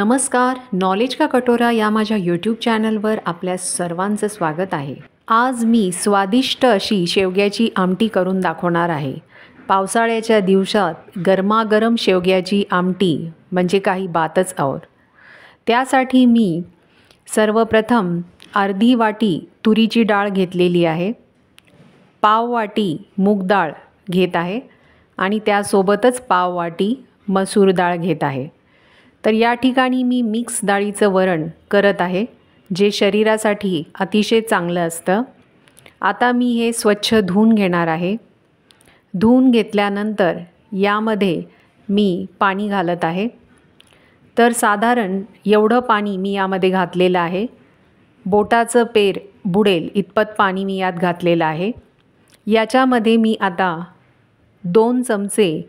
नमस्कार, नॉलेज का कटोरा या माझ्या यूट्यूब चॅनलवर आपल्या सर्वांचं स्वागत आहे। आज मी स्वादिष्ट अशी शेवग्याची आमटी करून दाखवणार आहे। पावसाळ्याच्या दिवसात गरमागरम शेवग्याची आमटी म्हणजे काही बातच और। त्यासाठी मी सर्वप्रथम अर्धी वाटी तुरीची डाळ घेतलेली आहे, पाव वाटी मूग डाळ घेत आहे आणि त्यासोबतच पाव वाटी मसूर डाळ घेत आहे। तर या ठिकाणी मी मिक्स डाळीचं वरण करत आहे, जे शरीरासाठी अतिशय चांगलं असतं। आता मी हे स्वच्छ धुवून घेणार आहे। धुवून घेतल्यानंतर यामध्ये मी पाणी घालत आहे। तर साधारण एवढं पाणी मी यामध्ये घातलेलं आहे। बोटाचं पेर बुडेल इतपत पाणी मी यात घातलेलं आहे। याच्यामध्ये मी आता 2 चमचे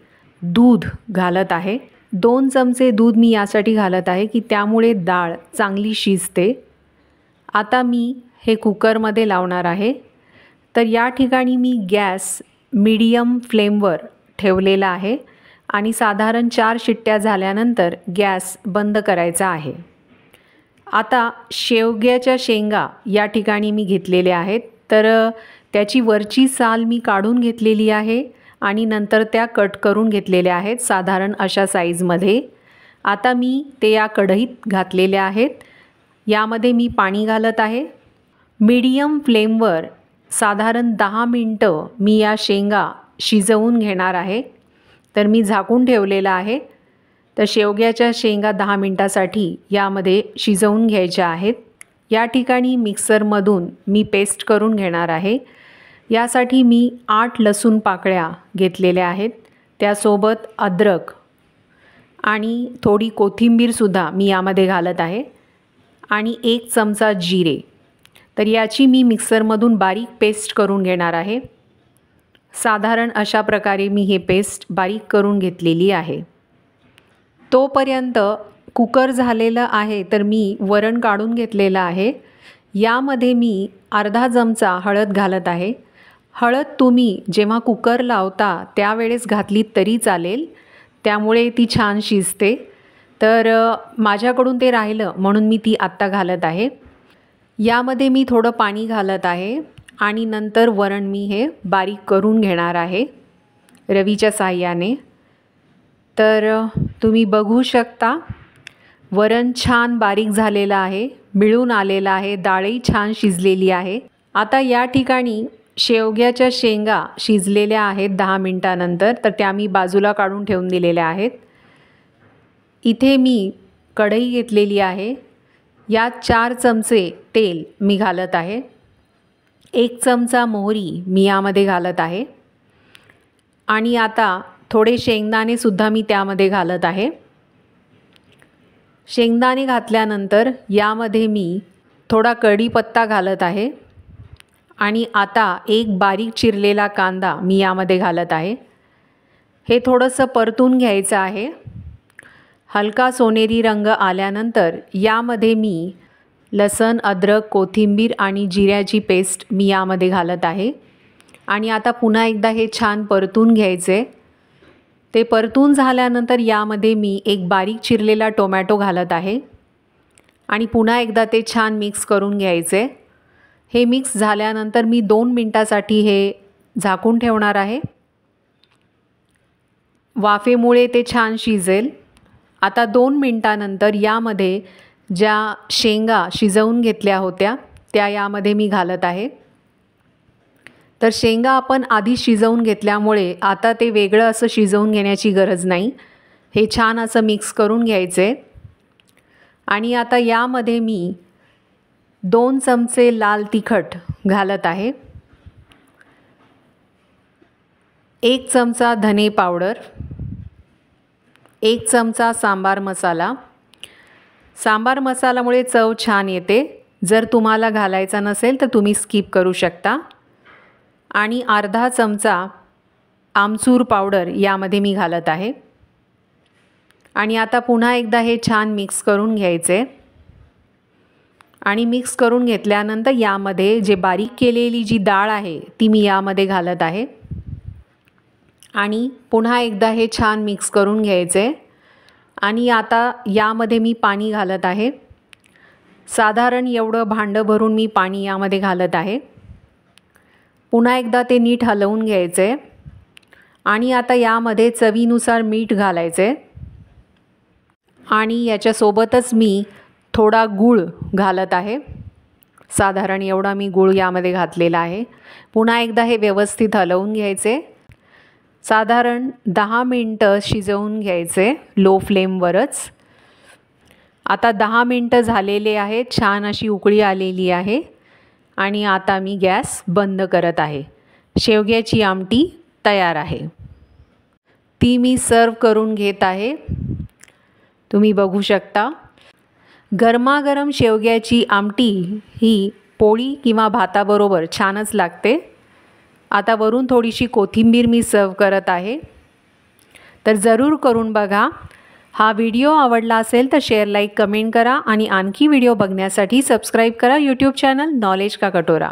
दूध घालत आहे। 2 चमचे दूध मी यासाठी घालत आहे की त्यामुळे डाळ चांगली शिजते। आता मी हे कुकरमध्ये लावणार आहे। तर या ठिकाणी मी गॅस मीडियम फ्लेमवर ठेवलेला आहे आणि साधारण 4 शिट्ट्या झाल्यानंतर गॅस बंद करायचा आहे। आता शेवग्याच्या शेंगा या ठिकाणी मी घेतलेल्या आहेत। तर त्याची वरची साल मी काढून घेतलेली आहे आणि नंतर त्या कट करून घेतलेल्या आहेत साधारण अशा साईजमध्ये। आता मी ते या कढईत घातलेल्या आहेत। यामध्ये मी पाणी घालत आहे। मीडियम फ्लेमवर साधारण 10 मिनटं मी या शेंगा शिजवून घेणार आहे। तर मी झाकून ठेवलेलं आहे। तर शेवग्याच्या शेंगा 10 मिनटासाठी यामध्ये शिजवून घ्यायच्या आहेत। या ठिकाणी मिक्सरमधून मी पेस्ट करून घेणार आहे। यासाठी मी 8 लसूण पाकळ्या घेतलेल्या आहेत, त्यासोबत अद्रक आणि थोडी कोथिंबीरसुद्धा मी यामध्ये घालत आहे आणि 1 चमचा जिरे। तर याची मी मिक्सरमधून बारीक पेस्ट करून घेणार आहे। साधारण अशा प्रकारे मी हे पेस्ट बारीक करून घेतलेली आहे। तोपर्यंत कुकर झालेलं आहे, तर मी वरण काढून घेतलेलं आहे। यामध्ये मी अर्धा चमचा हळद घालत आहे। हळद तुम्ही जेव्हा कुकर लावता त्यावेळेस घातली तरी चालेल, त्यामुळे ती छान शिजते। तर माझ्याकडून ते राहिलं म्हणून मी ती आत्ता घालत आहे। यामध्ये मी थोडं पाणी घालत आहे आणि नंतर वरण मी हे बारीक करून घेणार आहे रवीच्या साहाय्याने। तर तुम्ही बघू शकता वरण छान बारीक झालेलं आहे, मिळून आलेलं आहे, डाळही छान शिजलेली आहे। आता या ठिकाणी शेवग्याच्या शेंगा शिजलेल्या आहेत 10 मिनटानंतर, तर त्या मी बाजूला काढून ठेवून दिलेल्या आहेत। इथे मी कढई घेतलेली आहे। यात 4 चमचे तेल मी घालत आहे। 1 चमचा मोहरी मी यामध्ये घालत आहे आणि आता थोडे शेंगदाणेसुद्धा मी त्यामध्ये घालत आहे। शेंगदाणे घातल्यानंतर यामध्ये मी थोडा कढीपत्ता घालत आहे आणि आता 1 बारीक चिरलेला कांदा मी यामध्ये घालत आहे। हे थोडंसं परतून घ्यायचं आहे। हलका सोनेरी रंग आल्यानंतर यामध्ये मी लसण, अद्रक, कोथिंबीर आणि जिऱ्याची पेस्ट मी यामध्ये घालत आहे आणि आता पुन्हा एकदा हे छान परतून घ्यायचे। ते परतून झाल्यानंतर यामध्ये मी 1 बारीक चिरलेला टोमॅटो घालत आहे आणि पुन्हा एकदा ते छान मिक्स करून घ्यायचे। हे मिक्स झाल्यानंतर मी 2 मिनटासाठी हे झाकून ठेवणार आहे। वाफेमुळे ते छान शिजेल। आता 2 मिनटानंतर यामध्ये ज्या शेंगा शिजवून घेतल्या होत्या त्या यामध्ये मी घालत आहे। तर शेंगा आपण आधी शिजवून घेतल्यामुळे आता ते वेगळं असं शिजवून घेण्याची गरज नाही। हे छान असं मिक्स करून घ्यायचे आणि आता यामध्ये मी 2 चमचे लाल तिखट घालत आहे, 1 चमचा धने पावडर, 1 चमचा सांबार मसाला। सांबार मसाल्यामुळे चव छान येते। जर तुम्हाला घालायचा नसेल तर तुम्ही स्किप करू शकता। आणि अर्धा चमचा आमचूर पावडर यामध्ये मी घालत आहे आणि आता पुन्हा एकदा हे छान मिक्स करून घ्यायचे आणि मिक्स करून घेतल्यानंतर यामध्ये जे बारीक केलेली जी डाळ आहे ती मी यामध्ये घालत आहे आणि पुन्हा एकदा हे छान मिक्स करून घ्यायचे आणि आता यामध्ये मी पाणी घालत आहे। साधारण एवढं भांडं भरून मी पाणी यामध्ये घालत आहे। पुन्हा एकदा ते नीट हलवून घ्यायचं आहे आणि आता यामध्ये चवीनुसार मीठ घालायचं आहे आणि याच्यासोबतच मी थोडा गूळ घालत आहे। साधारण एवढा मी गूळ यामध्ये घातलेला आहे। पुन्हा एकदा हे व्यवस्थित हलवून घ्यायचे। साधारण 10 मिनिटं शिजवून घ्यायचे लो फ्लेमवरच। आता 10 मिनिटं झालेले आहेत, छान अशी उकळी आलेली आहे आणि आता मी गॅस बंद करत आहे। शेवग्याची आमटी तयार आहे। ती मी सर्व करून घेत आहे। तुम्ही बघू शकता गरमागरम शेवग्याची आमटी ही पोळी किंवा भाताबरोबर छानच लागते। आता वरून थोडीशी कोथिंबीर मी सर्व करत आहे। तर जरूर करून बघा। हा व्हिडिओ आवडला असेल तर शेअर, लाईक, कमेंट करा आणि आणखी व्हिडिओ बघण्यासाठी सबस्क्राईब करा यूट्यूब चॅनल नॉलेज का कटोरा।